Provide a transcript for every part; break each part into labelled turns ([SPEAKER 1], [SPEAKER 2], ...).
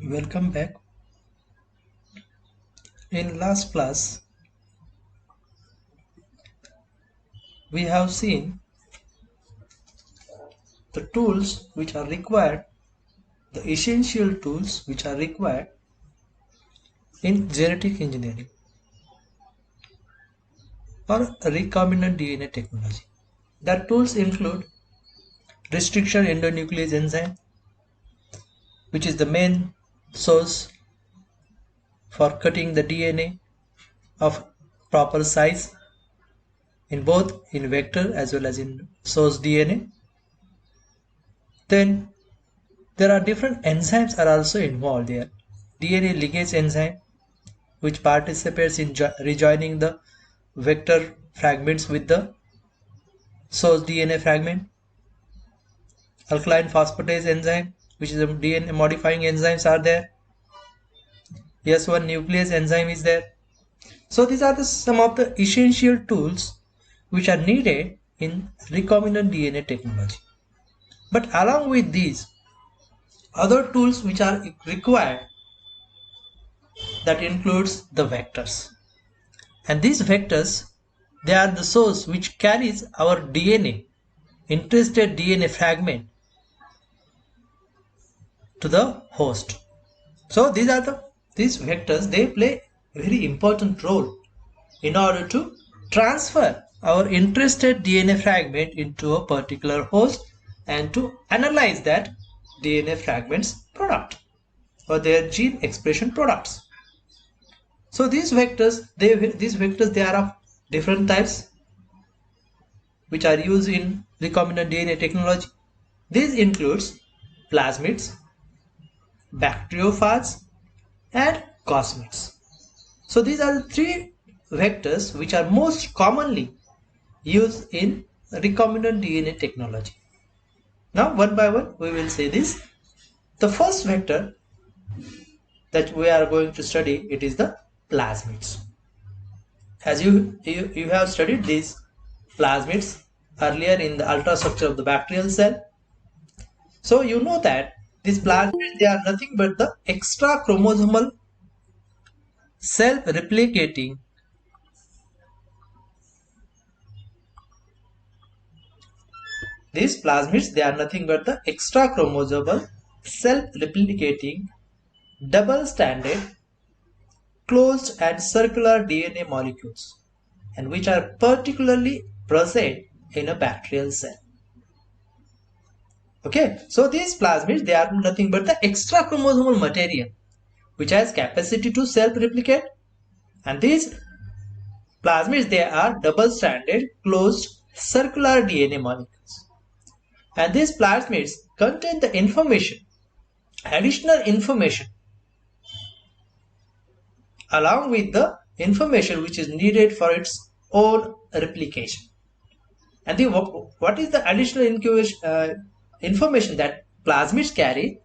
[SPEAKER 1] Welcome back. In last class, we have seen the tools which are required, the essential tools which are required in genetic engineering or recombinant DNA technology. That tools include restriction endonuclease enzyme, which is the main source for cutting the DNA of proper size in both in vector as well as in source DNA. Then there are different enzymes are also involved there. DNA ligase enzyme, which participates in rejoining the vector fragments with the source DNA fragment. Alkaline phosphatase enzyme, which is a DNA modifying enzymes are there. S1 nuclease enzyme is there. So these are some of the essential tools which are needed in recombinant DNA technology. But along with these, other tools which are required, that includes the vectors. And these vectors, they are the source which carries our DNA, interested DNA fragment to the host. So these vectors, they play a very important role in order to transfer our interested DNA fragment into a particular host and to analyze that DNA fragment's product or their gene expression products. So these vectors, they are of different types which are used in recombinant DNA technology. These includes plasmids, bacteriophages, and cosmids. So these are the three vectors which are most commonly used in recombinant DNA technology. Now one by one we will say this. The first vector that we are going to study, it is the plasmids. As you have studied these plasmids earlier in the ultrastructure of the bacterial cell. So you know that these plasmids, they are nothing but the extra chromosomal self-replicating These plasmids, they are nothing but the extra chromosomal self-replicating double-stranded closed and circular DNA molecules, and which are particularly present in a bacterial cell. Okay, so these plasmids, they are nothing but the extra chromosomal material which has capacity to self-replicate, and these plasmids, they are double-stranded closed circular DNA molecules, and these plasmids contain the information, additional information, along with the information which is needed for its own replication. And what is the additional information that plasmids carry?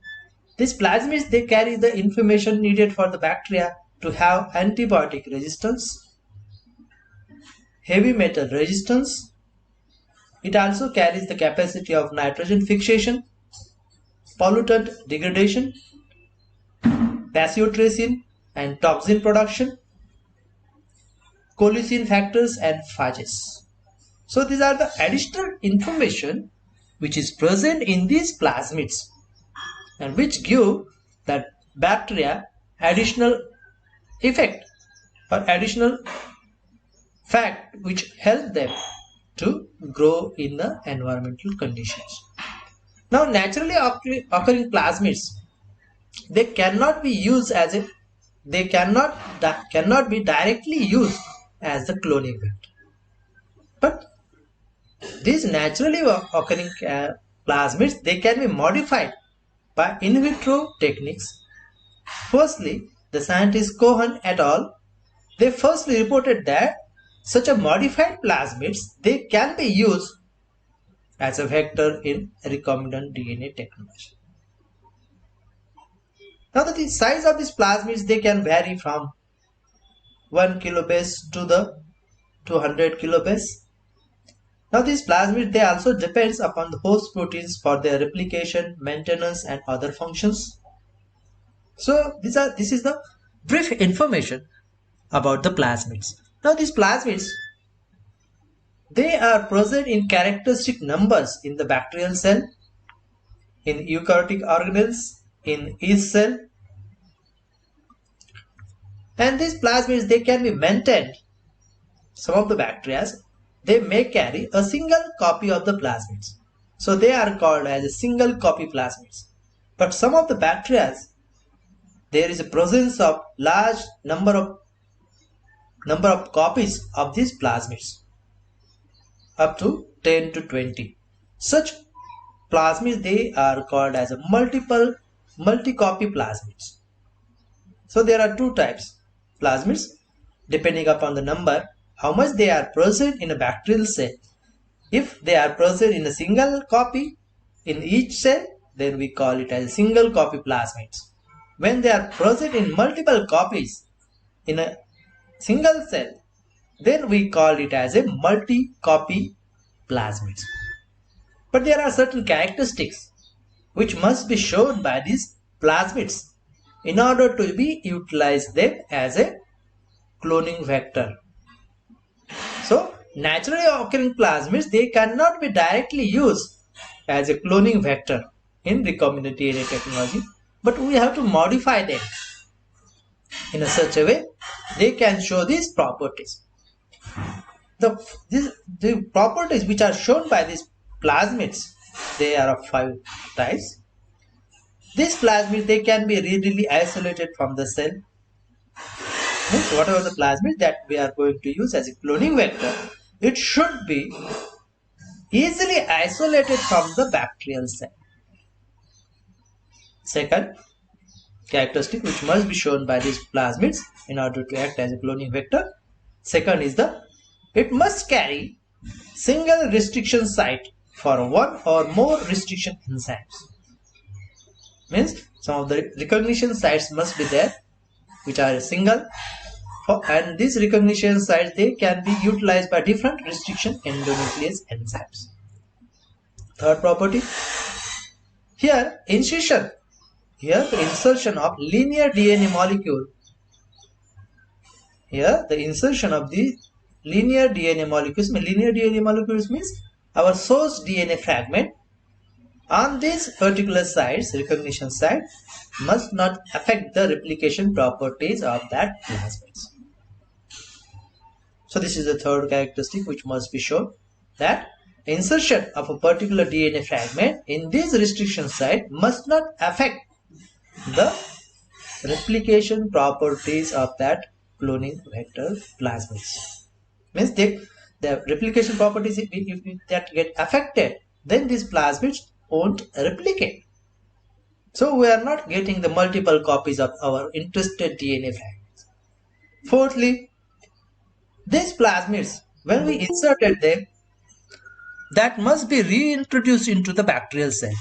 [SPEAKER 1] These plasmids, they carry the information needed for the bacteria to have antibiotic resistance, heavy metal resistance. It also carries the capacity of nitrogen fixation, pollutant degradation, basiotracin and toxin production, colicin factors and phages. So these are the additional information which is present in these plasmids and which give that bacteria additional effect or additional fact which help them to grow in the environmental conditions. Now naturally occurring plasmids, they cannot be used as a they cannot be directly used as the cloning vector. But these naturally occurring plasmids, they can be modified by in vitro techniques. Firstly, the scientist Cohen et al. They firstly reported that such a modified plasmids, they can be used as a vector in recombinant DNA technology. Now the size of these plasmids, they can vary from 1 kilobase to the 200 kilobase. Now these plasmids, they also depends upon the host proteins for their replication, maintenance and other functions. So this is the brief information about the plasmids. Now these plasmids, they are present in characteristic numbers in the bacterial cell, in eukaryotic organelles, in yeast cell, and these plasmids, they can be maintained. Some of the bacteria, they may carry a single copy of the plasmids, so they are called as a single copy plasmids. But some of the bacteria, there is a presence of large number of copies of these plasmids, up to 10 to 20. Such plasmids, they are called as a multi-copy plasmids. So there are two types plasmids, depending upon the number, how much they are present in a bacterial cell. If they are present in a single copy in each cell, then we call it as single copy plasmids. When they are present in multiple copies in a single cell, then we call it as a multi-copy plasmids. But there are certain characteristics which must be shown by these plasmids in order to be utilized them as a cloning vector. So naturally occurring plasmids, they cannot be directly used as a cloning vector in recombinant DNA technology, but we have to modify them in such a way they can show these properties. The properties which are shown by these plasmids, they are of 5 types. These plasmids, they can be readily isolated from the cell. Means whatever the plasmid that we are going to use as a cloning vector, it should be easily isolated from the bacterial cell. Second characteristic which must be shown by these plasmids in order to act as a cloning vector, second is it must carry single restriction site for one or more restriction enzymes. Means some of the recognition sites must be there which are single, and these recognition sites, they can be utilized by different restriction endonuclease enzymes. Third property, here the insertion of linear DNA molecule. Here the insertion of the linear DNA molecules. Linear DNA molecules means our source DNA fragment on these particular sites, recognition site, must not affect the replication properties of that plasmids. So this is the third characteristic which must be shown, that insertion of a particular DNA fragment in this restriction site must not affect the replication properties of that cloning vector plasmids. Means the replication properties, if that get affected, then these plasmids won't replicate. So we are not getting the multiple copies of our interested DNA fragments. Fourthly, these plasmids, when we inserted them, that must be reintroduced into the bacterial cell.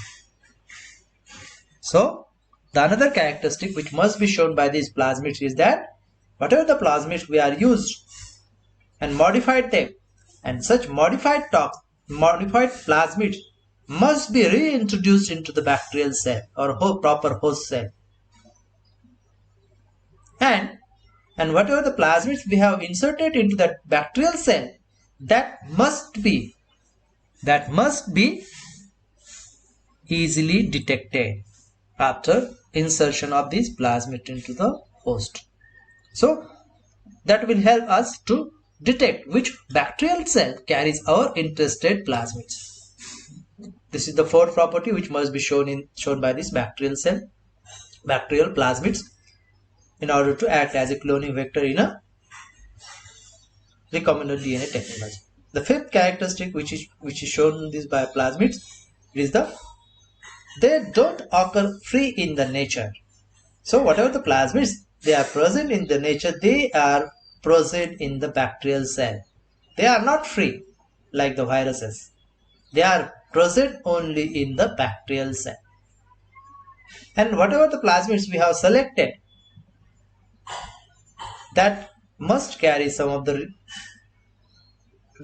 [SPEAKER 1] So the another characteristic which must be shown by these plasmids is that whatever the plasmids we are used and modified them, and such modified plasmids must be reintroduced into the bacterial cell or proper host cell. And whatever the plasmids we have inserted into that bacterial cell, that must be easily detected after insertion of these plasmids into the host. So that will help us to detect which bacterial cell carries our interested plasmids. This is the fourth property which must be shown by this bacterial plasmids in order to act as a cloning vector in a recombinant DNA technology. The fifth characteristic which is shown in this by plasmids is they don't occur free in the nature. So whatever the plasmids they are present in the nature, they are present in the bacterial cell. They are not free like the viruses. They are present only in the bacterial cell. And whatever the plasmids we have selected, that must carry some of the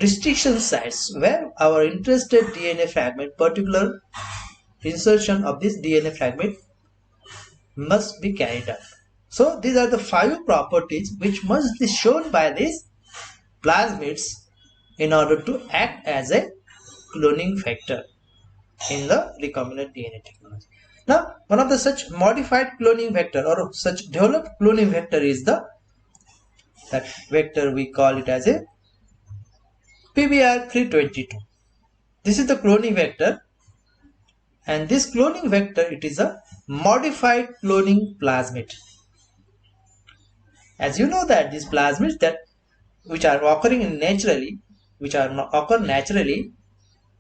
[SPEAKER 1] restriction sites where our interested DNA fragment, particular insertion of this DNA fragment must be carried out. So these are the 5 properties which must be shown by these plasmids in order to act as a cloning factor in the recombinant DNA technology. Now, one of the such modified cloning vector or such developed cloning vector is that vector we call it as a PBR322. This is the cloning vector, and this cloning vector, it is a modified cloning plasmid. As you know that these plasmids that which are occurring naturally,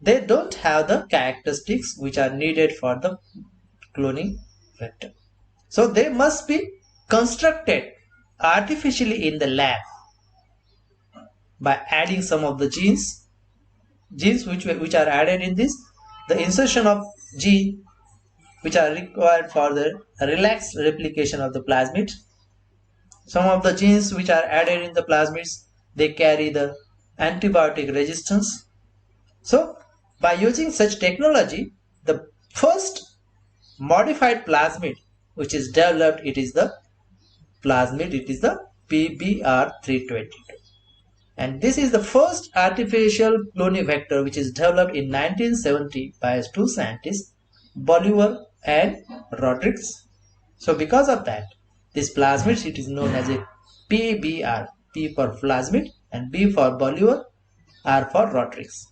[SPEAKER 1] they don't have the characteristics which are needed for the cloning vector. So they must be constructed artificially in the lab by adding some of the genes which are added in this, the insertion of gene which are required for the relaxed replication of the plasmid. Some of the genes which are added in the plasmids, they carry the antibiotic resistance. So by using such technology, the first modified plasmid which is developed, it is the PBR322. And this is the first artificial cloning vector which is developed in 1970 by 2 scientists, Bolivar and Rodriguez. So because of that, this plasmid, it is known as a PBR, P for plasmid and B for Bolivar, R for Rodriguez.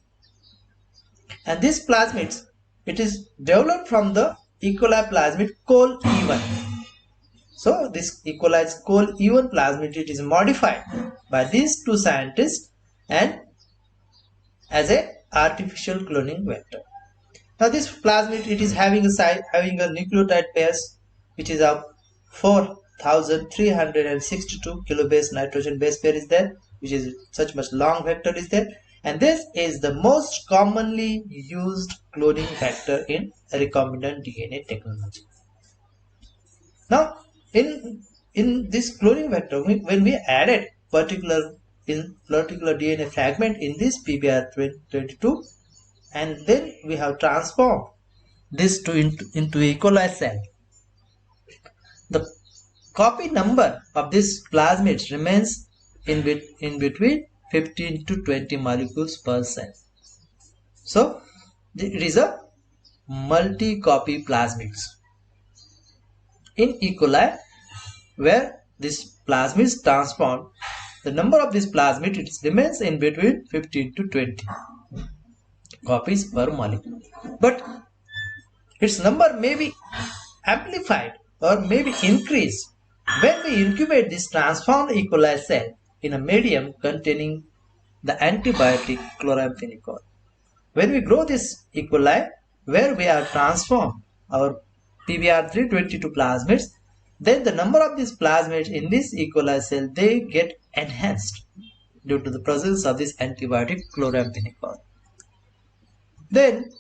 [SPEAKER 1] And this plasmid, it is developed from the E. coli plasmid col E1. So this E. coli col E1 plasmid, it is modified by these 2 scientists and as a artificial cloning vector. Now this plasmid, it is having a nucleotide pairs which is of 4,362 kilobase nitrogen base pair is there, which is such much long vector is there, and this is the most commonly used cloning vector in recombinant DNA technology. Now in this cloning vector, when we added particular DNA fragment in this PBR22, and then we have transformed this into E. coli cell, the copy number of this plasmid remains in between 15 to 20 molecules per cell. So it is a multi-copy plasmids. In E. coli, where this plasmid is transformed, the number of this plasmid, it remains in between 15 to 20 copies per molecule. But its number may be amplified or may be increased when we incubate this transformed E. coli cell in a medium containing the antibiotic chloramphenicol. When we grow this E. coli where we have transformed our PBR322 plasmids, then the number of these plasmids in this E. coli cell, they get enhanced due to the presence of this antibiotic chloramphenicol. Then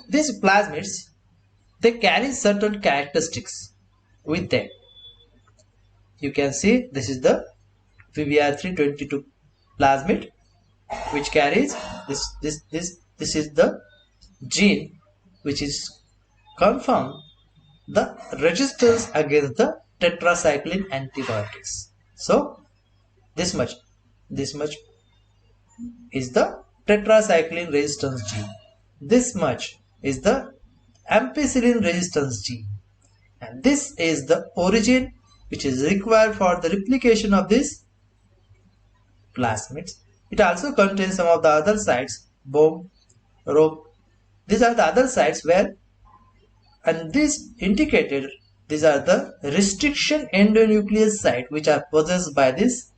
[SPEAKER 1] these plasmids, they carry certain characteristics with them. You can see this is the PBR322 plasmid which carries this is the gene which is confirm the resistance against the tetracycline antibiotics. So this much is the tetracycline resistance gene. This much is the ampicillin resistance gene, and this is the origin which is required for the replication of these plasmids. It also contains some of the other sites, BOM, ROP. These are the other sites where, and these indicated, these are the restriction endonuclease site which are possessed by this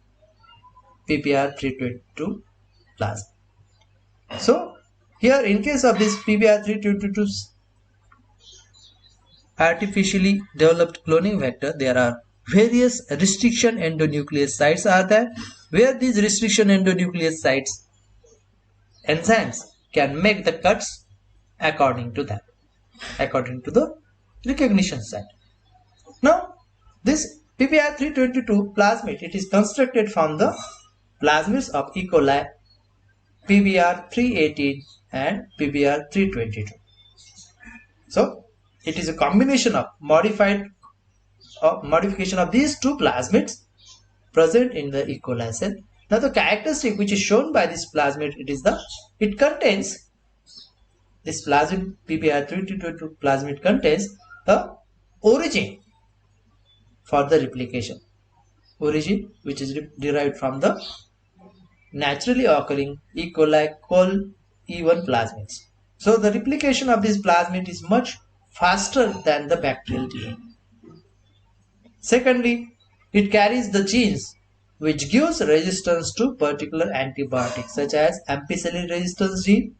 [SPEAKER 1] PBR322 plasmid. So here in case of this PBR322 artificially developed cloning vector, there are various restriction endonuclease sites are there, where these restriction endonuclease sites enzymes can make the cuts according to the recognition site. Now this PBR322 plasmid, it is constructed from the plasmids of E. coli, PBR318 and PBR322. So it is a combination of modification of these two plasmids present in the E. coli cell. Now the characteristic which is shown by this plasmid, it contains this plasmid PBr322 plasmid contains a origin for the replication. Origin which is derived from the naturally occurring E. coli col E1 plasmids. So the replication of this plasmid is much faster than the bacterial DNA. Secondly, it carries the genes which gives resistance to particular antibiotics such as ampicillin resistance gene,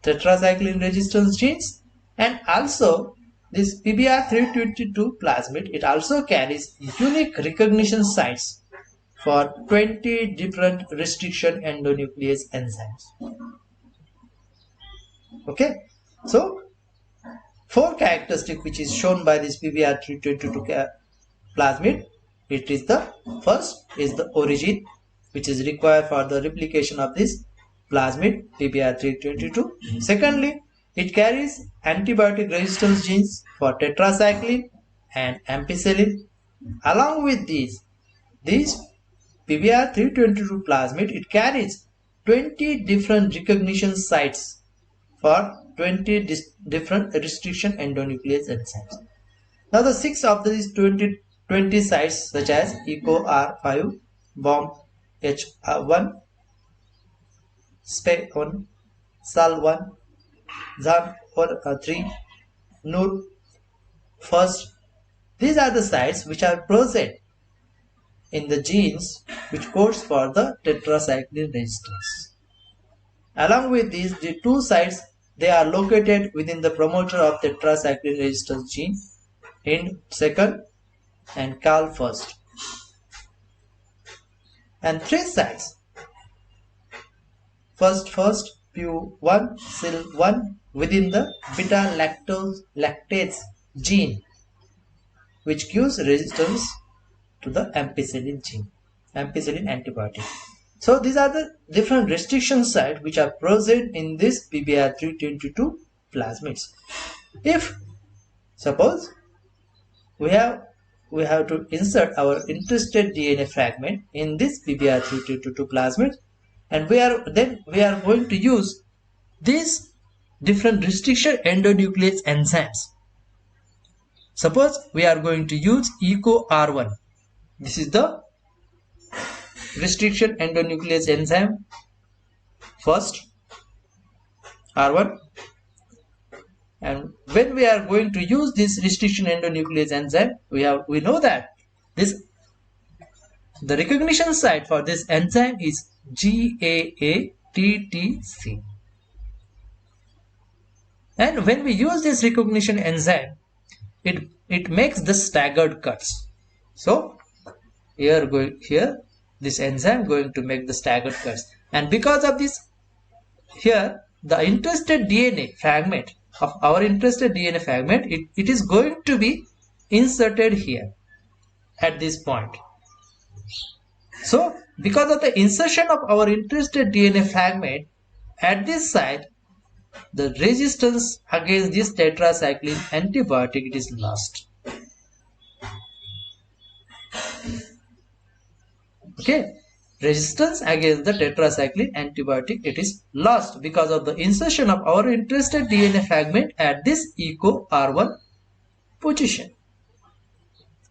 [SPEAKER 1] tetracycline resistance genes, and also this PBr322 plasmid, it also carries unique recognition sites for 20 different restriction endonuclease enzymes. Okay, so 4 characteristics which is shown by this PBr322 plasmid. It is the first is the origin which is required for the replication of this plasmid PBr322. Secondly, it carries antibiotic resistance genes for tetracycline and ampicillin. Along with these PBr322 plasmid, it carries 20 different recognition sites for 20 different restriction endonuclease enzymes. Now the 6 of these 20 sites such as EcoR5, BOMB H1, SPE1, SAL1, ZAN3, NUR, FIRST. These are the sites which are present in the genes which codes for the tetracycline resistance. Along with these, the 2 sites, they are located within the promoter of tetracycline resistance gene in second and CAL first. And 3 sites, first, PU1, SIL1 within the beta lactase gene which gives resistance to the ampicillin gene, ampicillin antibiotic. So these are the different restriction sites which are present in this PBr322 plasmids. If suppose we have to insert our interested DNA fragment in this PBr322 plasmid, and we are going to use these different restriction endonuclease enzymes. Suppose we are going to use EcoR1. This is the restriction endonuclease enzyme, first R1, and when we are going to use this restriction endonuclease enzyme, we know that the recognition site for this enzyme is GAA-TTC, and when we use this recognition enzyme, it makes the staggered cuts. So here this enzyme going to make the staggered cuts, and because of this, here the interested DNA fragment of our interested DNA fragment, it is going to be inserted here at this point. So because of the insertion of our interested DNA fragment at this site, the resistance against this tetracycline antibiotic, it is lost. Okay, resistance against the tetracycline antibiotic, it is lost because of the insertion of our interested DNA fragment at this EcoR1 position,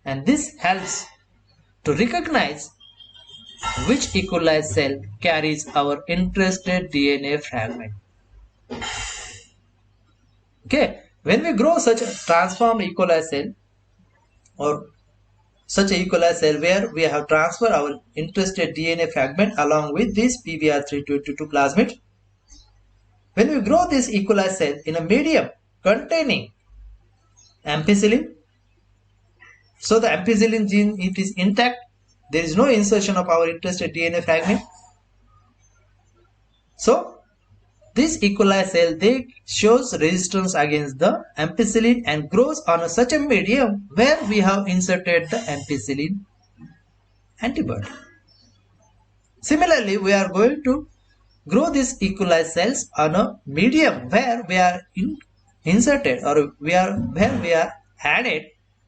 [SPEAKER 1] and this helps to recognize which E. coli cell carries our interested DNA fragment. Okay, when we grow such a transformed E. coli cell, or such a E. coli cell where we have transferred our interested DNA fragment along with this PBr322 plasmid, when we grow this E. coli cell in a medium containing ampicillin, so the ampicillin gene, it is intact, there is no insertion of our interested DNA fragment. So this E. coli cell, they shows resistance against the ampicillin and grows on such a medium where we have inserted the ampicillin antibody. Similarly, we are going to grow these E. coli cells on a medium where we are inserted or when we are added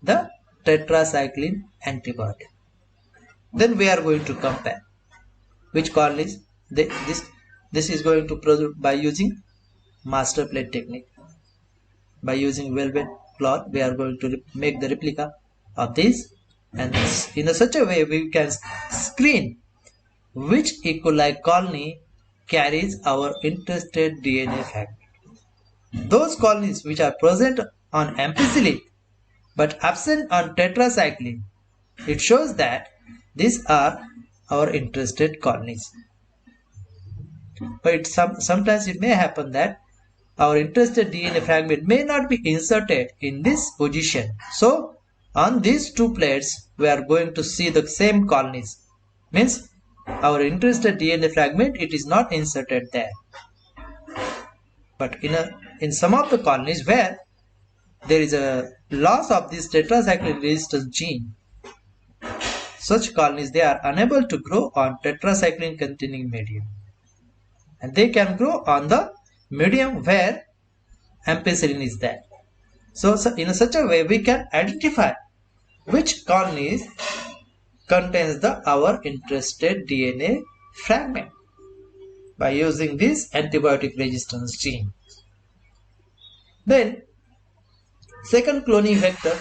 [SPEAKER 1] the tetracycline antibody. Then we are going to compare which colonies this is going to produce by using master plate technique. By using velvet cloth, we are going to make the replica of this, and in such a way we can screen which E. coli colony carries our interested DNA fragment. Those colonies which are present on ampicillin but absent on tetracycline, it shows that these are our interested colonies. But sometimes it may happen that our interested DNA fragment may not be inserted in this position. So on these two plates we are going to see the same colonies. Means our interested DNA fragment, it is not inserted there. But in some of the colonies where there is a loss of this tetracycline resistance gene, such colonies, they are unable to grow on tetracycline containing medium, and they can grow on the medium where ampicillin is there. So in such a way we can identify which colonies contains our interested DNA fragment by using this antibiotic resistance gene. Then second cloning vector.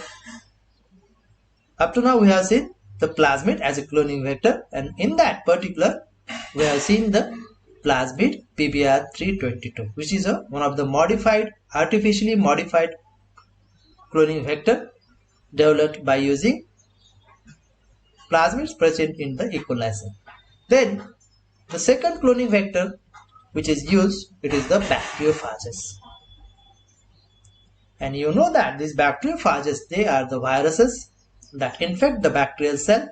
[SPEAKER 1] Up to now we have seen the plasmid as a cloning vector, and in that particular we have seen the plasmid PBR322, which is one of the artificially modified cloning vector developed by using plasmids present in the E. coli cell. Then the second cloning vector which is used, it is the bacteriophages. And you know that these bacteriophages, they are the viruses that infect the bacterial cell,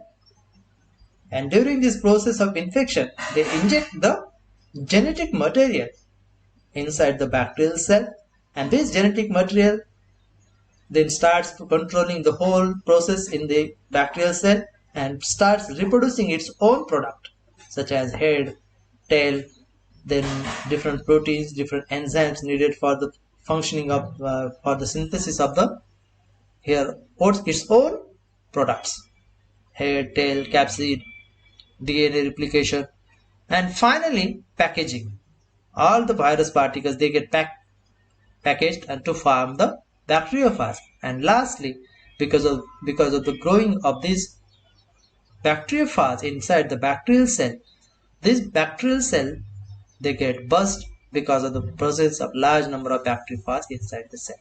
[SPEAKER 1] and during this process of infection they inject the genetic material inside the bacterial cell, and this genetic material then starts controlling the whole process in the bacterial cell and starts reproducing its own product, such as head, tail, then different proteins, different enzymes needed for the functioning of for the synthesis of the its own products: head, tail, capsid, DNA replication, and finally packaging. All the virus particles, they get packaged and to form the bacteriophage. And lastly, because of the growing of this bacteriophage inside the bacterial cell, this bacterial cell, they get burst because of the presence of large number of bacteriophages inside the cell.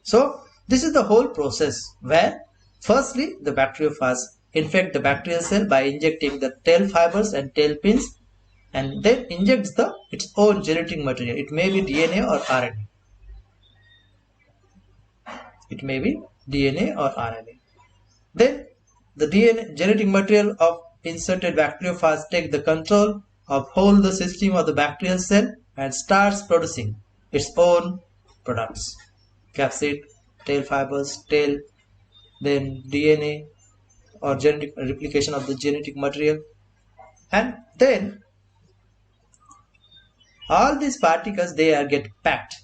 [SPEAKER 1] So this is the whole process where firstly the bacteriophage infect the bacterial cell by injecting the tail fibers and tail pins, and then injects its own genetic material. It may be DNA or RNA. It may be DNA or RNA. Then the DNA genetic material of inserted bacteriophage take the control of whole the system of the bacterial cell and starts producing its own products: capsid, tail fibers, tail, then DNA or genetic replication of the genetic material, and then all these particles, they get packed,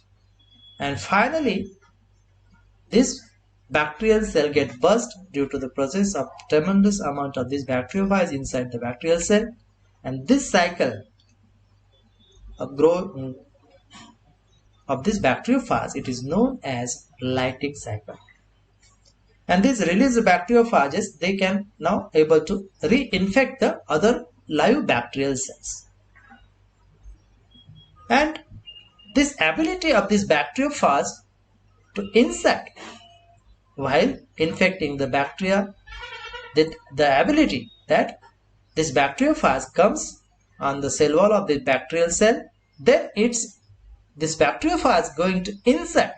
[SPEAKER 1] and finally this bacterial cell get burst due to the presence of tremendous amount of this bacteriophage inside the bacterial cell. And this cycle of growth of this bacteriophage, it is known as lytic cycle. And these released bacteriophages, they can now able to reinfect the other live bacterial cells. And this ability of this bacteriophage to insect while infecting the bacteria, that the ability that this bacteriophage comes on the cell wall of the bacterial cell, then this bacteriophage going to insert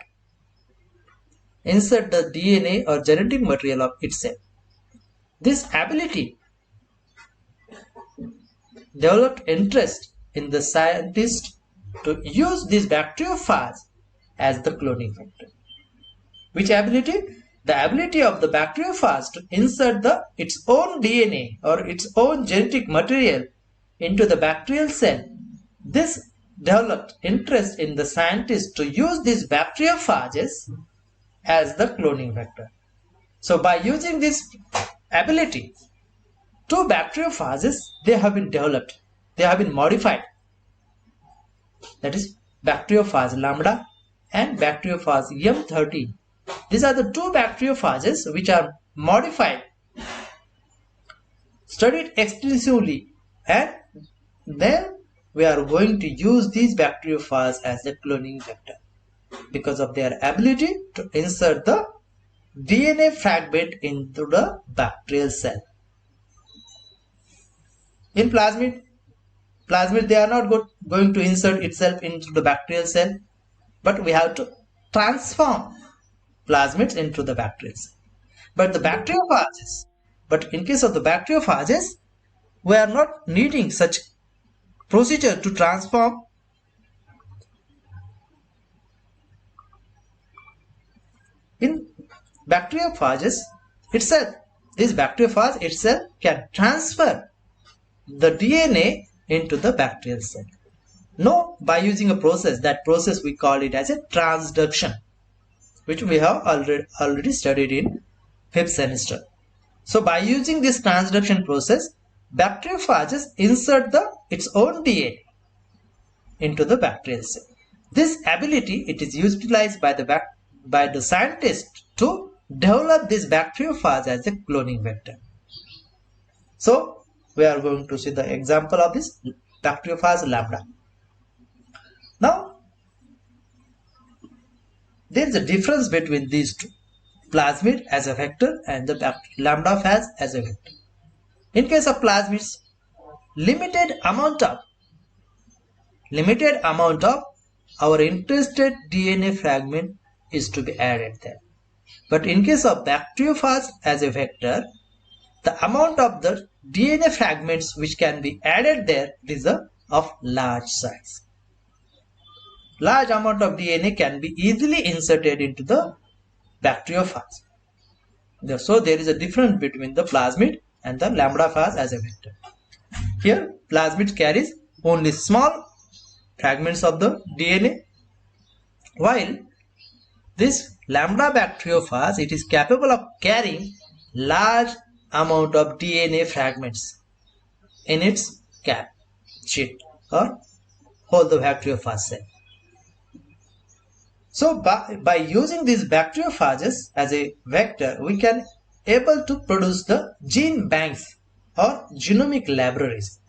[SPEAKER 1] the DNA or genetic material of itself. This ability developed interest in the scientist to use this bacteriophage as the cloning vector. Which ability? The ability of the bacteriophage to insert its own DNA or its own genetic material into the bacterial cell. This developed interest in the scientists to use these bacteriophages as the cloning vector. So by using this ability, two bacteriophages, they have been developed, they have been modified. That is bacteriophage lambda and bacteriophage M13. These are the two bacteriophages which are modified, studied extensively, and then we are going to use these bacteriophages as the cloning vector because of their ability to insert the DNA fragment into the bacterial cell. In plasmid they are not going to insert itself into the bacterial cell, but we have to transform plasmids into the bacterial cell. But in case of the bacteriophages, we are not needing such procedure to transform in bacteriophages itself. This bacteriophage itself can transfer the DNA into the bacterial cell. No, by using a process, that process we call it as a transduction, which we have already studied in 5th semester. So by using this transduction process, bacteriophages insert its own DNA into the bacterial cell. This ability, it is utilized by the scientist to develop this bacteriophage as a cloning vector. So we are going to see the example of this bacteriophage lambda. Now, there is a difference between these two, plasmid as a vector and the lambda phage as a vector. In case of plasmids, limited amount of our interested DNA fragment is to be added there. But in case of bacteriophage as a vector, the amount of the DNA fragments which can be added there is of large size. Large amount of DNA can be easily inserted into the bacteriophage. So there is a difference between the plasmid and the lambda phage as a vector. Here plasmid carries only small fragments of the DNA, while this lambda bacteriophage, it is capable of carrying large amount of DNA fragments in its cap sheet or whole the bacteriophage cell. So by using these bacteriophages as a vector, we can able to produce the gene banks or genomic libraries.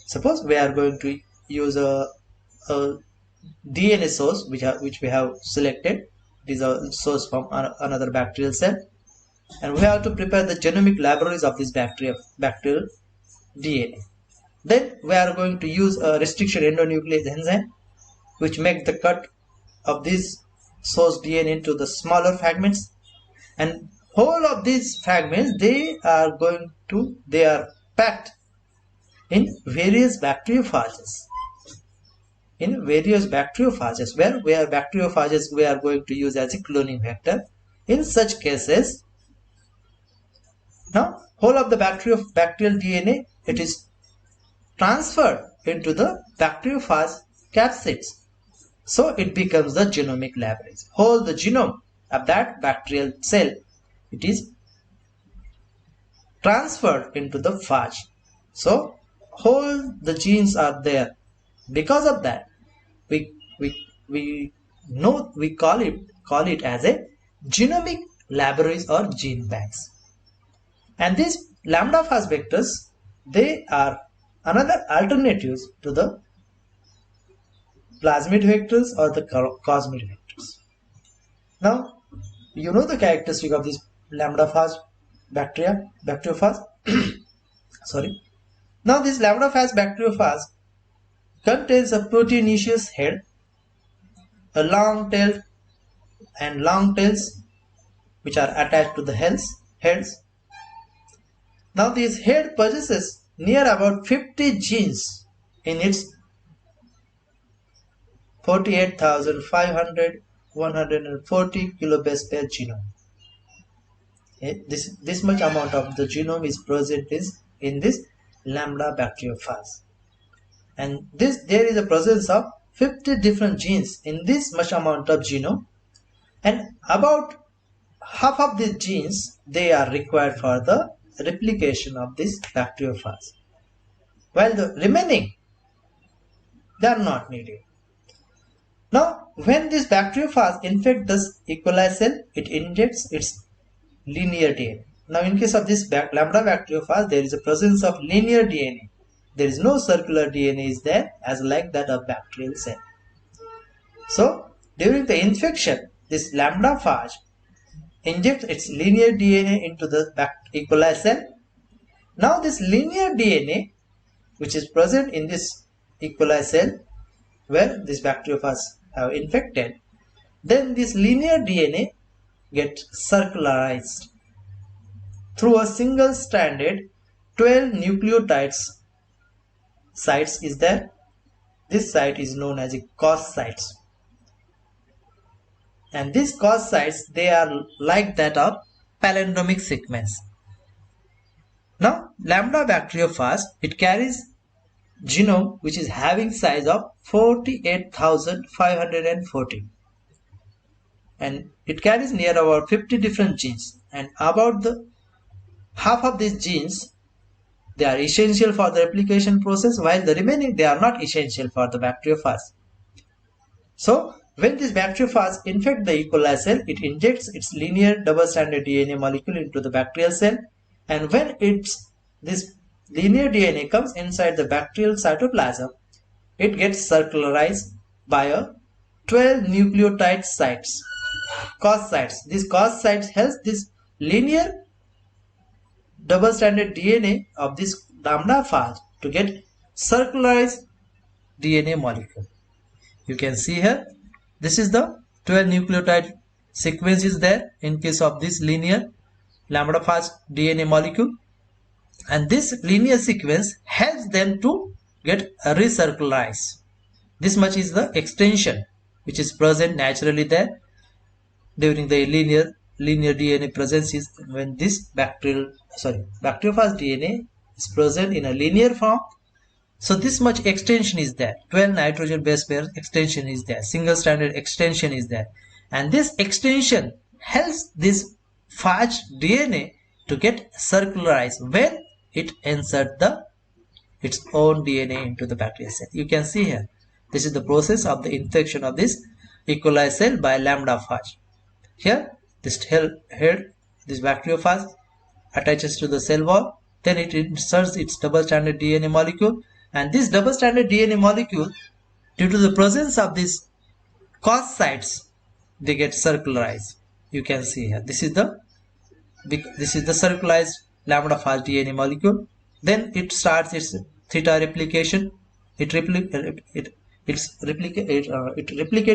[SPEAKER 1] Suppose we are going to use a DNA source which we have selected. It is a source from another bacterial cell, and we have to prepare the genomic libraries of this bacterial DNA. Then we are going to use a restriction endonuclease enzyme which makes the cut of this source DNA into the smaller fragments, and whole of these fragments they are packed in various bacteriophages. Where bacteriophages we are going to use as a cloning vector. In such cases, now whole of the bacterial DNA, it is transferred into the bacteriophage capsids. So it becomes the genomic libraries. Whole the genome of that bacterial cell, it is transferred into the phage. So whole the genes are there. Because of that, we call it as a genomic libraries or gene banks. And these lambda phage vectors, they are another alternatives to the plasmid vectors or the cosmid vectors. Now, you know the characteristic of this lambda phage bacteriophage. Sorry. Now, this lambda phage bacteriophage contains a proteinaceous head, a long tail and long tails which are attached to the heads. Now, this head possesses near about 50 genes in its 48,540 kilobase per genome. This much amount of the genome is present in this lambda bacteriophage. and there is a presence of 50 different genes in this much amount of genome, and about half of these genes they are required for the replication of this bacteriophage, while the remaining they are not needed. Now, when this bacteriophage infects this E. coli cell, it injects its linear DNA. Now, in case of this lambda bacteriophage, there is a presence of linear DNA. There is no circular DNA is there as like that of bacterial cell. So, during the infection, this lambda phage injects its linear DNA into the E. coli cell. Now, this linear DNA, which is present in this E. coli cell, where this bacteriophage have infected, then this linear DNA gets circularized through a single stranded 12 nucleotides sites is there. This site is known as a cos sites, and these cos sites they are like that of palindromic sequence. Now, lambda bacteriophage, it carries genome which is having size of 48,540, and it carries near about 50 different genes, and about the half of these genes they are essential for the replication process, while the remaining they are not essential for the bacteriophage. So when this bacteriophage infects the E. coli cell, it injects its linear double-stranded DNA molecule into the bacterial cell, and when this linear DNA comes inside the bacterial cytoplasm, it gets circularized by a 12 nucleotide sites, cos sites. These cos sites helps this linear double-stranded DNA of this lambda phage to get circularized DNA molecule. You can see here, this is the 12 nucleotide sequence is there in case of this linear lambda phage DNA molecule, and this linear sequence helps them to get recircularized. This much is the extension which is present naturally there during the linear DNA presence is when this bacteriophage DNA is present in a linear form. So this much extension is there, 12 nitrogen base pair extension is there, single stranded extension is there, and this extension helps this phage DNA to get circularized when it inserts its own DNA into the bacterial cell. You can see here, this is the process of the infection of this E. coli cell by lambda phage. Here, this bacteriophage attaches to the cell wall, then it inserts its double-stranded DNA molecule, and this double-stranded DNA molecule, due to the presence of these cos sites, they get circularized. You can see here, this is the circularized lambda phage DNA molecule. Then it starts its theta replication. It replicates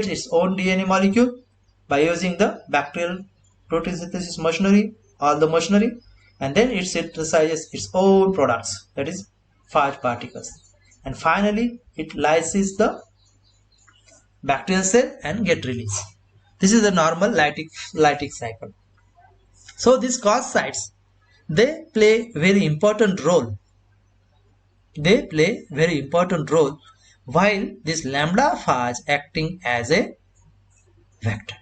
[SPEAKER 1] its own DNA molecule by using the bacterial protein synthesis machinery, all the machinery, and then it synthesizes its own products, that is phage particles, and finally it lyses the bacterial cell and get released. This is the normal lytic cycle. So these cos sites, they play very important role. While this lambda phage acting as a vector.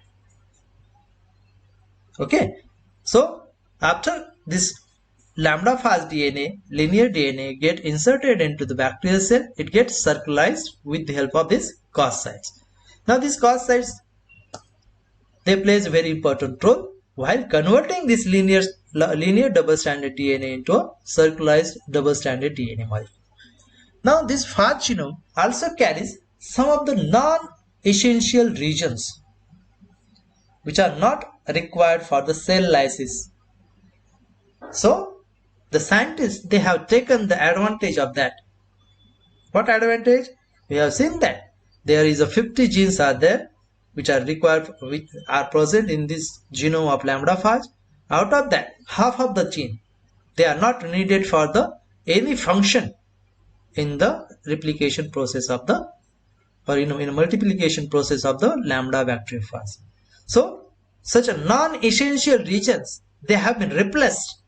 [SPEAKER 1] Okay, so after this lambda phage DNA, linear DNA get inserted into the bacterial cell, it gets circularized with the help of these cos sites. Now these cos sites, they plays a very important role while converting this linear double-stranded DNA into a circularized double-stranded DNA molecule. Now this phage genome also carries some of the non-essential regions which are not required for the cell lysis. So the scientists, they have taken the advantage of that. What advantage? We have seen that there is a 50 genes are there which are required, which are present in this genome of lambda phage. Out of that, half of the gene, they are not needed for the any function in the replication process of the, or in a multiplication process of the lambda bacteriophage. So such a non-essential regions, they have been replaced.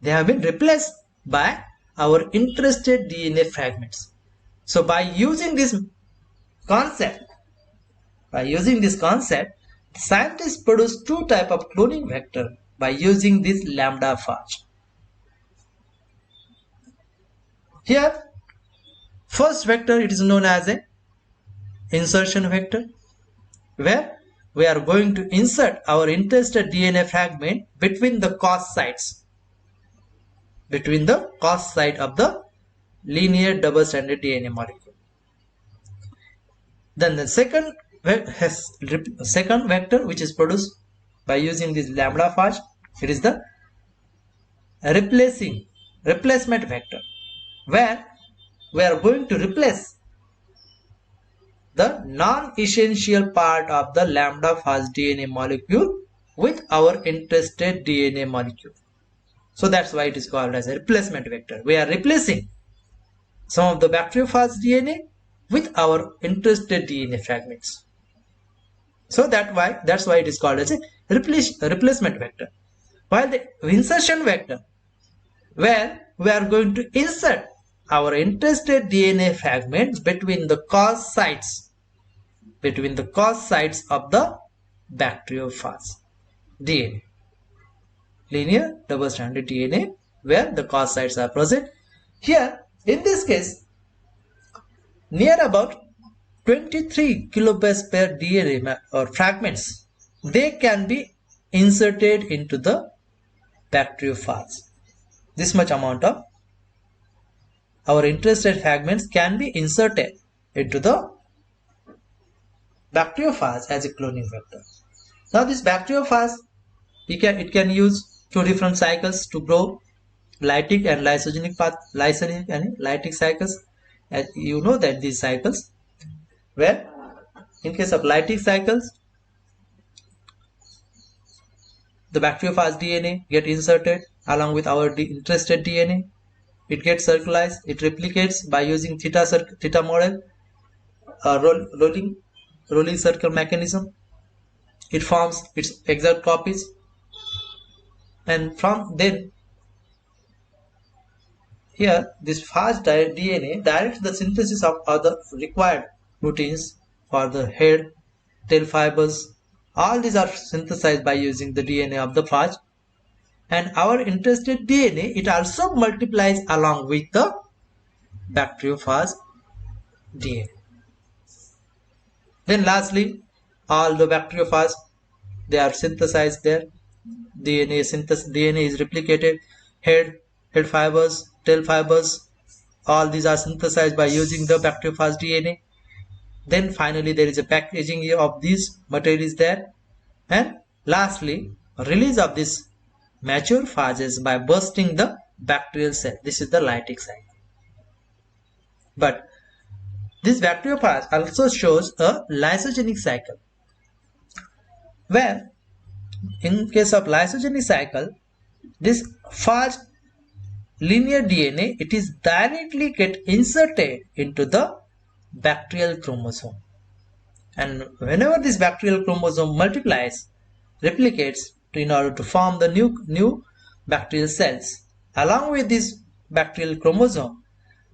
[SPEAKER 1] They have been replaced by our interested DNA fragments. So by using this concept, scientists produce two types of cloning vector by using this lambda phage. Here, first vector, it is known as a insertion vector, where we are going to insert our interested DNA fragment between the cos sites, between the cos site of the linear double-stranded DNA molecule. Then the second vector which is produced by using this lambda phage, it is the replacement vector, where we are going to replace the non-essential part of the lambda phage DNA molecule with our interested DNA molecule. So that's why it is called as a replacement vector. We are replacing some of the bacteriophage DNA with our interested DNA fragments. So that's why it is called as a replacement vector. While the insertion vector, where we are going to insert our interested DNA fragments between the cos sites of the bacteriophage DNA, linear double-stranded DNA, where the cos sites are present. Here, in this case, near about 23 kilobase per DNA or fragments, they can be inserted into the bacteriophage. This much amount of our interested fragments can be inserted into the bacteriophage as a cloning vector. Now this bacteriophage, it can use two different cycles to grow: lytic and lytic cycles. As you know that these cycles, where in case of lytic cycles, the bacteriophage DNA get inserted along with our interested DNA. It gets circularized, it replicates by using theta model, rolling circle mechanism. It forms its exact copies, and from then here this phage DNA directs the synthesis of other required proteins for the head, tail fibers. All these are synthesized by using the DNA of the phage, and our interested DNA, it also multiplies along with the bacteriophage DNA. Then lastly, all the bacteriophage, they are synthesized there. DNA is replicated, head fibers, tail fibers, all these are synthesized by using the bacteriophage DNA. Then finally there is a packaging of these materials there, and lastly release of this mature phages by bursting the bacterial cell. This is the lytic cycle. But this bacteriophage also shows a lysogenic cycle, where in case of lysogenic cycle, this phage linear DNA, it is directly get inserted into the bacterial chromosome, and whenever this bacterial chromosome multiplies, replicates in order to form the new bacterial cells, along with this bacterial chromosome,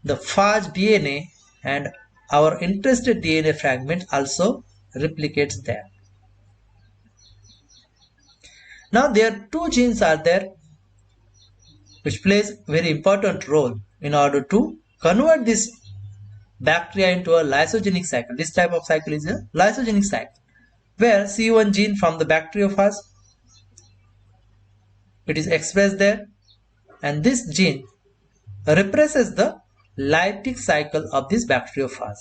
[SPEAKER 1] the phage DNA and our interested DNA fragment also replicates there. Now there are two genes are there which plays very important role in order to convert this bacteria into a lysogenic cycle. This type of cycle is a lysogenic cycle, where C1 gene from the bacteriophage, it is expressed there, and this gene represses the lytic cycle of this bacteriophage.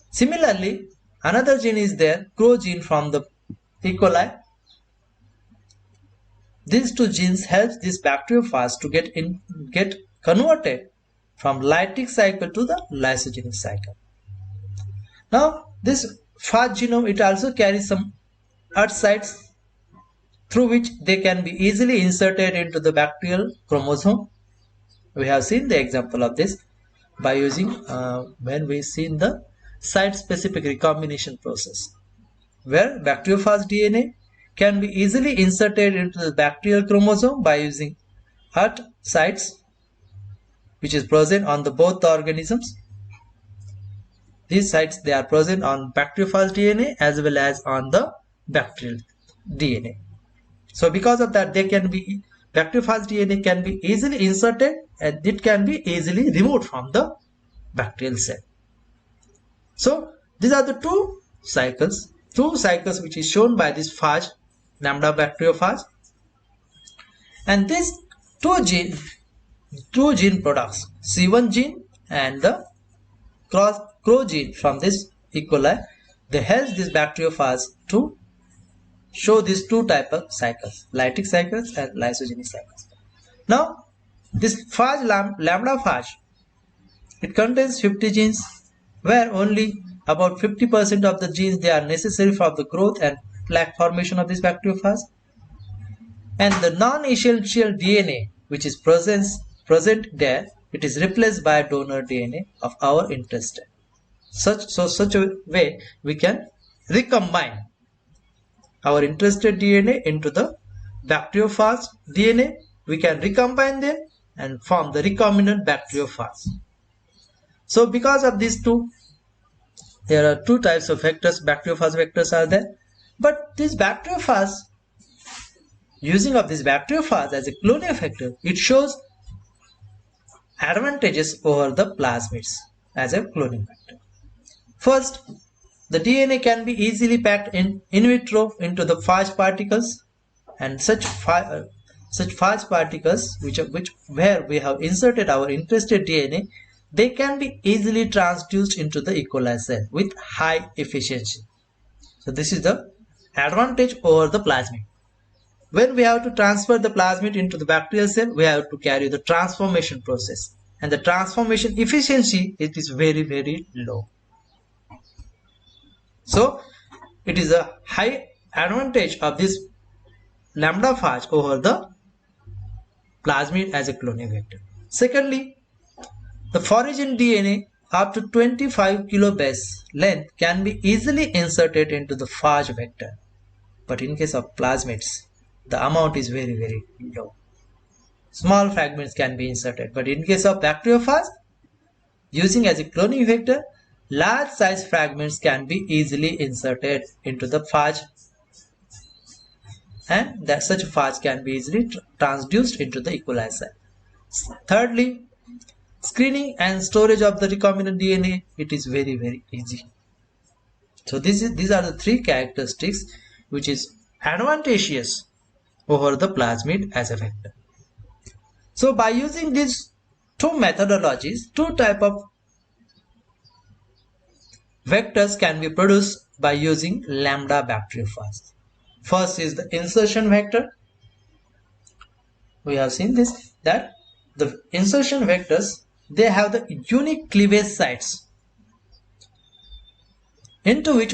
[SPEAKER 1] Similarly, another gene is there, CRO gene from the E. coli. These two genes help this bacteriophage to get converted from lytic cycle to the lysogenic cycle. Now this phage genome, it also carries some Earth sites through which they can be easily inserted into the bacterial chromosome. We have seen the example of this by using when we seen the site-specific recombination process, where bacteriophage DNA can be easily inserted into the bacterial chromosome by using Earth sites which is present on the both the organisms, these sites, they are present on bacteriophage DNA as well as on the bacterial DNA. So because of that, bacteriophage DNA can be easily inserted and it can be easily removed from the bacterial cell. So these are the two cycles which is shown by this phage, lambda bacteriophage, and these two gene products, C1 gene and the CRO gene from this E. coli, they help this bacteriophage to show these two type of cycles, lytic cycles and lysogenic cycles. Now this phage, lambda phage, it contains 50 genes, where only about 50% of the genes they are necessary for the growth and plaque formation of this bacteriophage, and the non-essential DNA which is present there, it is replaced by donor DNA of our interest. Such a way we can recombine our interested DNA into the bacteriophage DNA. We can recombine them and form the recombinant bacteriophage. So because of these two, there are two types of vectors, bacteriophage vectors are there. But this bacteriophage, using of this bacteriophage as a cloning vector, it shows advantages over the plasmids as a cloning vector. First, the DNA can be easily packed in vitro into the phage particles, and such phage particles where we have inserted our interested DNA, they can be easily transduced into the E. coli cell with high efficiency. So this is the advantage over the plasmid. When we have to transfer the plasmid into the bacterial cell, we have to carry the transformation process, and the transformation efficiency, it is very, very low. So it is a high advantage of this lambda phage over the plasmid as a cloning vector. Secondly, the foreign DNA up to 25 kilobase length can be easily inserted into the phage vector. But in case of plasmids, the amount is very, very low. Small fragments can be inserted. But in case of bacteriophage, using as a cloning vector, large size fragments can be easily inserted into the phage, and that such phage can be easily transduced into the E. coli cell. Thirdly, screening and storage of the recombinant DNA, it is very, very easy. So these are the three characteristics which is advantageous over the plasmid as a vector. So by using these two methodologies, two type of vectors can be produced by using lambda bacteriophage. First is the insertion vector. We have seen this, that the insertion vectors, they have the unique cleavage sites into which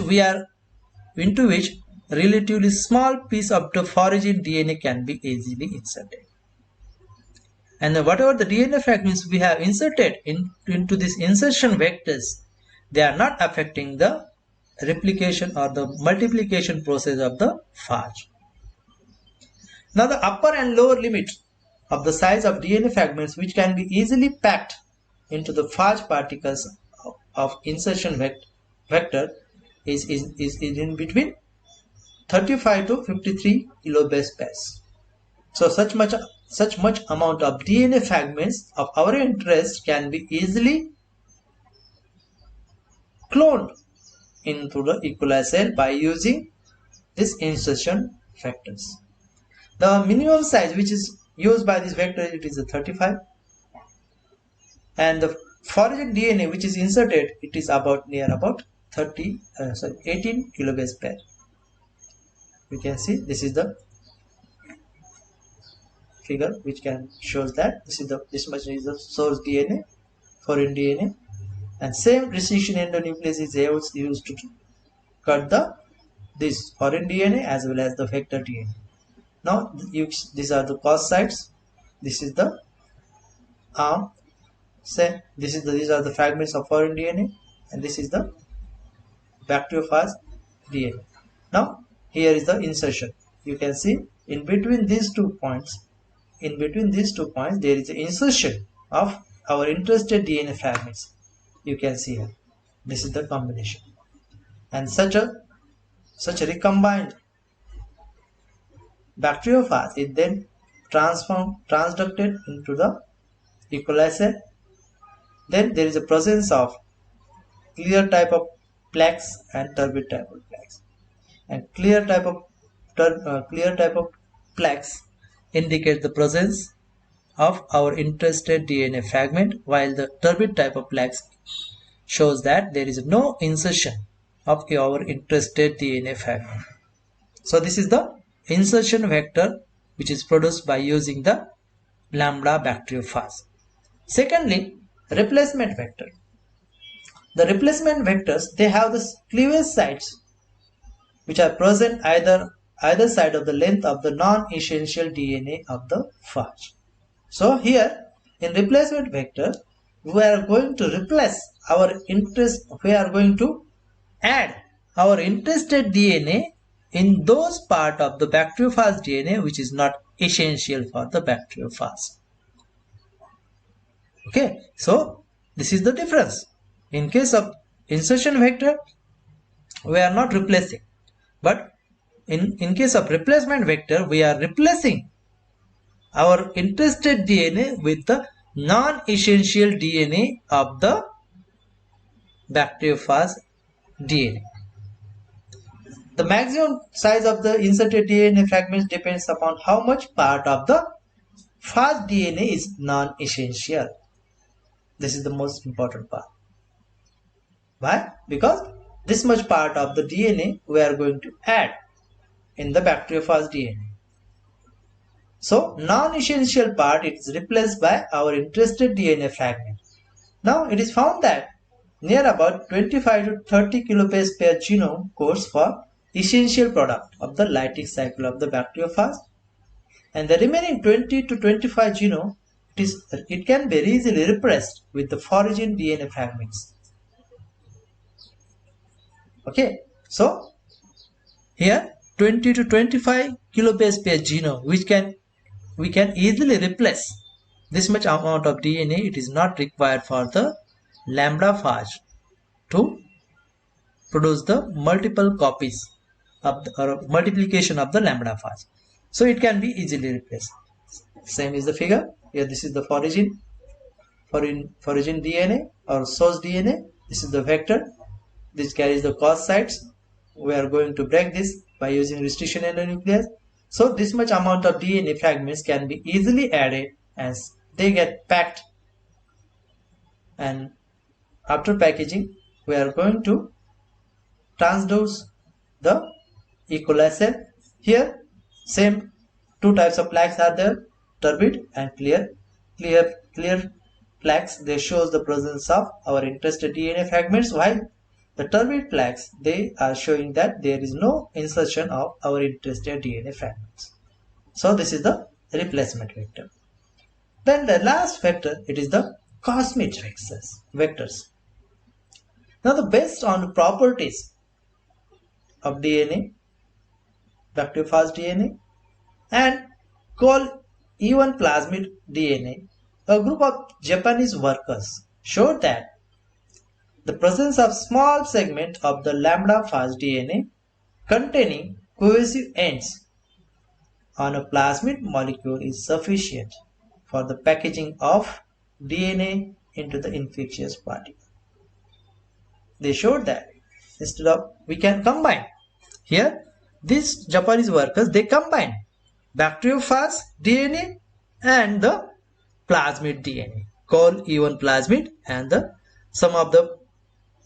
[SPEAKER 1] relatively small piece of the foreign DNA can be easily inserted. And whatever the DNA fragments we have inserted into these insertion vectors, they are not affecting the replication or the multiplication process of the phage. Now the upper and lower limit of the size of DNA fragments which can be easily packed into the phage particles of insertion vector is in between 35 to 53 kilobase pairs. So such much amount of DNA fragments of our interest can be easily cloned into the E. coli cell by using this insertion vectors. The minimum size which is used by this vector, it is a 35, and the foreign DNA which is inserted, it is about 18 kilobase pair. You can see this is the figure which can shows that this much is the source DNA, foreign DNA, and same precision endonuclease is used to cut this foreign DNA as well as the vector DNA. Now these are the cos sites. This is the arm. These are the fragments of foreign DNA, and this is the bacteriophage DNA. Now here is the insertion. You can see in between these two points, there is an insertion of our interested DNA fragments. You can see here. This is the combination. And such a recombined bacteriophage is then transducted into the E. coli cell. Then there is a presence of clear type of plaques and turbid type of plaques. And clear type of plaques indicate the presence of our interested DNA fragment, while the turbid type of plaques shows that there is no insertion of our interested DNA fragment. So this is the insertion vector which is produced by using the lambda bacteriophage. Secondly, replacement vector. The replacement vectors, they have the cleavage sites which are present either side of the length of the non-essential DNA of the phage. So here in replacement vector, we are going to add our interested DNA in those part of the bacteriophage DNA which is not essential for the bacteriophage. Okay, so this is the difference. In case of insertion vector, we are not replacing, but in case of replacement vector, we are replacing our interested DNA with the non-essential DNA of the bacteriophage DNA. The maximum size of the inserted DNA fragments depends upon how much part of the phage DNA is non-essential. This is the most important part. Why? Because this much part of the DNA we are going to add in the bacteriophage DNA. So non-essential part is replaced by our interested DNA fragment. Now it is found that near about 25 to 30 kilobase per genome codes for essential product of the lytic cycle of the bacteriophage, and the remaining 20 to 25 genome it can be easily repressed with the foragen DNA fragments. Okay, so here 20 to 25 kilobase per genome we can easily replace this much amount of DNA. It is not required for the lambda phage to produce the multiple copies of or multiplication of the lambda phage. So it can be easily replaced. Same is the figure. Here this is the foragen DNA or source DNA. This is the vector. This carries the cos sites. We are going to break this by using restriction endonuclease. So this much amount of DNA fragments can be easily added as they get packed, and after packaging we are going to transduce the E. coli cell. Here same two types of plaques are there, turbid and clear. Clear plaques, they shows the presence of our interested DNA fragments, while the turbid plaques, they are showing that there is no insertion of our interested DNA fragments. So this is the replacement vector. Then the last vector, it is the cosmate vectors. Now based on the properties of DNA, bacteriophage DNA and called E1 plasmid DNA, a group of Japanese workers showed that the presence of small segment of the lambda phage DNA containing cohesive ends on a plasmid molecule is sufficient for the packaging of DNA into the infectious particle. They showed that instead of we can combine. Here these Japanese workers, they combine bacteriophage DNA and the plasmid DNA called E1 plasmid and the some of the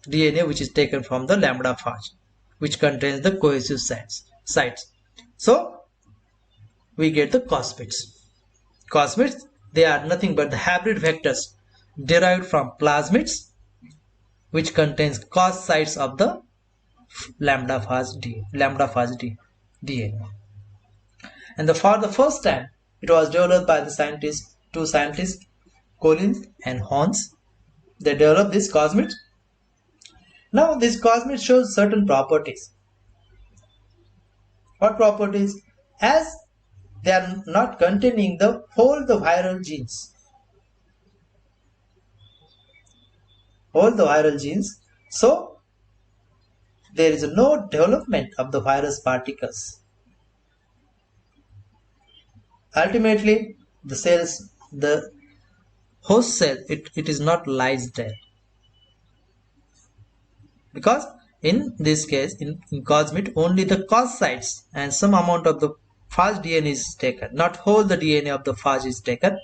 [SPEAKER 1] DNA which is taken from the lambda phage which contains the cohesive sites. So we get the cosmates. Cosmates, they are nothing but the hybrid vectors derived from plasmids which contains cos sites of the lambda phage DNA. And for the first time it was developed by the two scientists Collins and Hans. They developed this cosmate. Now this cosmate shows certain properties. What properties? As they are not containing the viral genes. All the viral genes, So there is no development of the virus particles. Ultimately, the host cell, it is not lies there. Because in this case, in cosmid, only the cos sites and some amount of the phage DNA is taken, not whole the DNA of the phage is taken.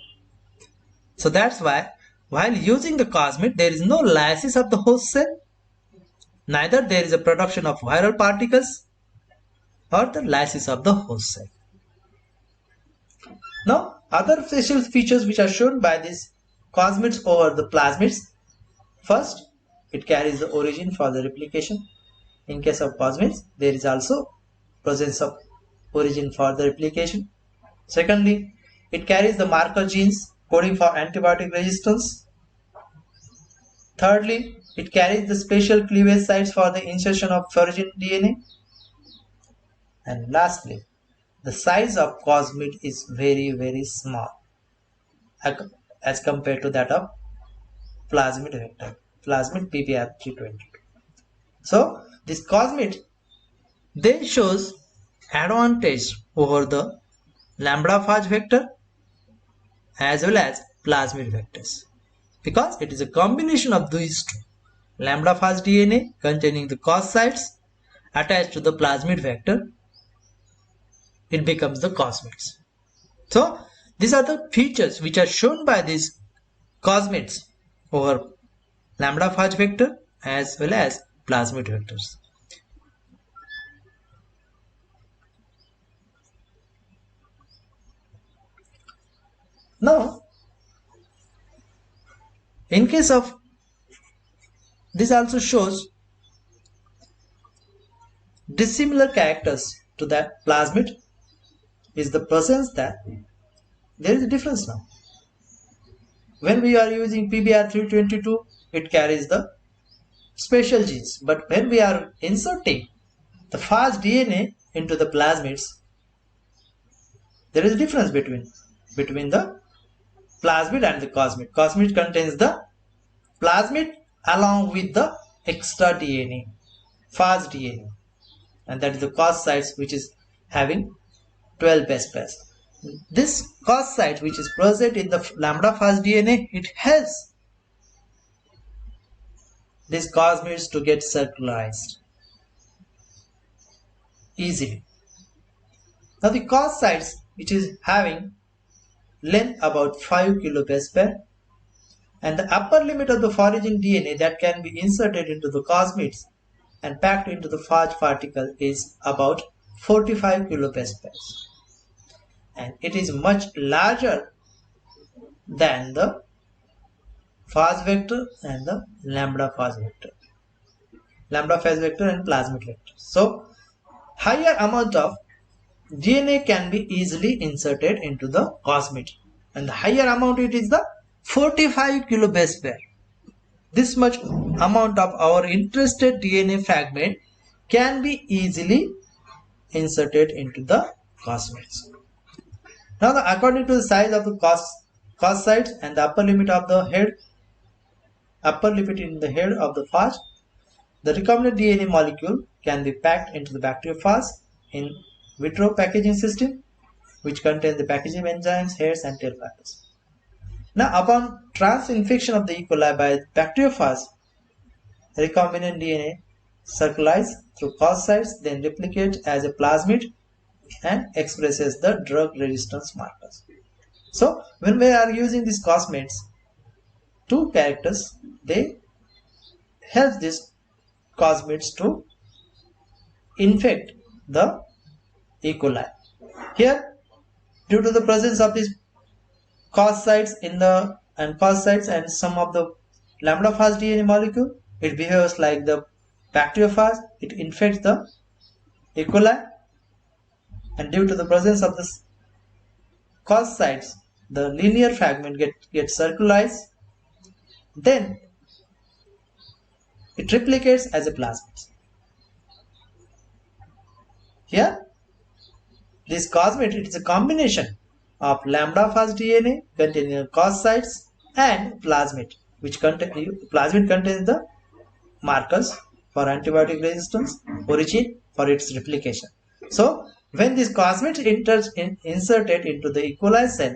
[SPEAKER 1] So that's why while using the cosmid, there is no lysis of the host cell, neither there is a production of viral particles or the lysis of the host cell. Now, other special features which are shown by these cosmids over the plasmids. First, it carries the origin for the replication. In case of plasmids, there is also presence of origin for the replication. Secondly, it carries the marker genes coding for antibiotic resistance. Thirdly, it carries the special cleavage sites for the insertion of foreign DNA. And lastly, the size of cosmid is very small as compared to that of plasmid vector, plasmid PBR322. So this cosmid then shows advantage over the lambda phage vector as well as plasmid vectors, because it is a combination of these two. Lambda phage DNA containing the cos sites attached to the plasmid vector, it becomes the cosmids. So these are the features which are shown by these cosmids over lambda phage vector as well as plasmid vectors. Now, in case of this also shows dissimilar characters to that plasmid is the presence that there is a difference now. When we are using PBR322, it carries the special genes, but when we are inserting the phage DNA into the plasmids, there is a difference between the plasmid and the cosmid. Cosmid contains the plasmid along with the extra DNA, phage DNA, and that is the cos sites which is having 12 base pairs. This cos site which is present in the lambda phage DNA, it helps these cosmids to get circularized easily. Now the cos sites which is having length about 5 kilobase pair, and the upper limit of the foraging DNA that can be inserted into the cosmids and packed into the phage particle is about 45 kilobase pairs, and it is much larger than the phage vector and the lambda phage vector, lambda phage vector and plasmid vector. So higher amount of DNA can be easily inserted into the cosmid, and the higher amount it is the 45 kilobase pair. This much amount of our interested DNA fragment can be easily inserted into the cosmids. Now, according to the size of the cos sites and the upper limit in the head of the phage, the recombinant DNA molecule can be packed into the bacteriophage in vitro packaging system, which contains the packaging enzymes, hairs, and tail fibers. Now, upon trans-infection of the E. coli by bacteriophage, recombinant DNA circulates through cos sites, then replicates as a plasmid and expresses the drug resistance markers. So, when we are using these cosmids, two characters, they help these cosmids to infect the E. coli. Here, due to the presence of these cos sites and some of the lambda phage DNA molecule, it behaves like the bacteriophage. It infects the E. coli, and due to the presence of this cos sites, the linear fragment gets circularized. Then it replicates as a plasmid. Here, this cosmid, it is a combination of lambda phage DNA containing cos sites and plasmid, which plasmid contains the markers for antibiotic resistance, origin for its replication. So when this cosmate inserted into the E. coli cell,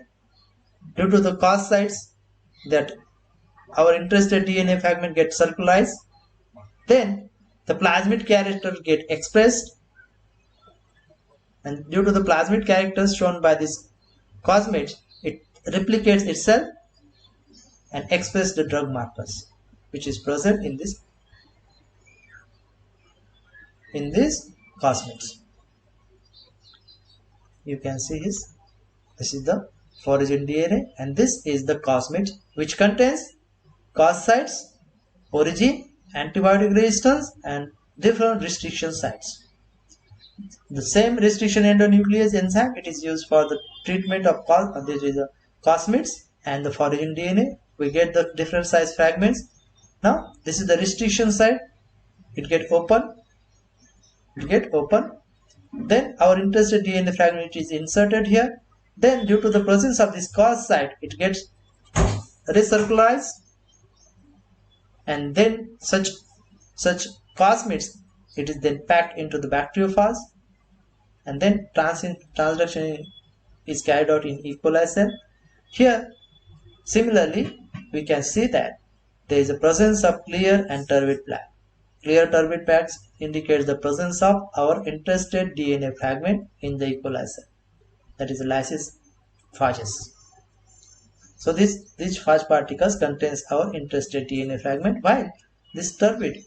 [SPEAKER 1] due to the cos sites that our interested DNA fragment gets circularized, then the plasmid character get expressed, and due to the plasmid characters shown by this cosmate, it replicates itself and expresses the drug markers which is present in this cosmates. You can see this is the origin DNA, and this is the cosmate which contains cos sites, origin, antibiotic resistance, and different restriction sites. The same restriction endonuclease enzyme, it is used for the treatment of cosmates, and the origin DNA we get the different size fragments. Now this is the restriction site, it get open, then our interested DNA fragment is inserted here. Then due to the presence of this cos site, it gets recircularized, and then such cosmates, it is then packed into the bacteriophage, and then transduction is carried out in E. coli cell. Here similarly we can see that there is a presence of clear and turbid plaque. Clear turbid plaques indicates the presence of our interested DNA fragment in the E. coli cell, that is lysis phages. So these phage particles contains our interested DNA fragment, while this turbid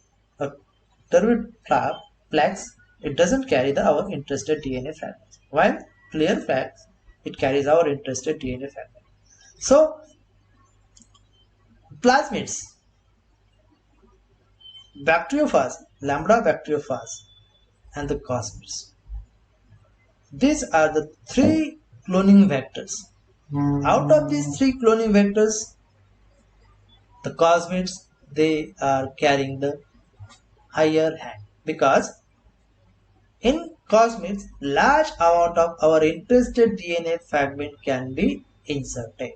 [SPEAKER 1] plaques, it doesn't carry our interested DNA fragments, while clear plaques, it carries our interested DNA fragment. So plasmids, bacteriophage, lambda bacteriophage, and the cosmids, these are the three cloning vectors. Out of these three cloning vectors, the cosmids, they are carrying the higher hand, because in cosmids large amount of our interested DNA fragment can be inserted.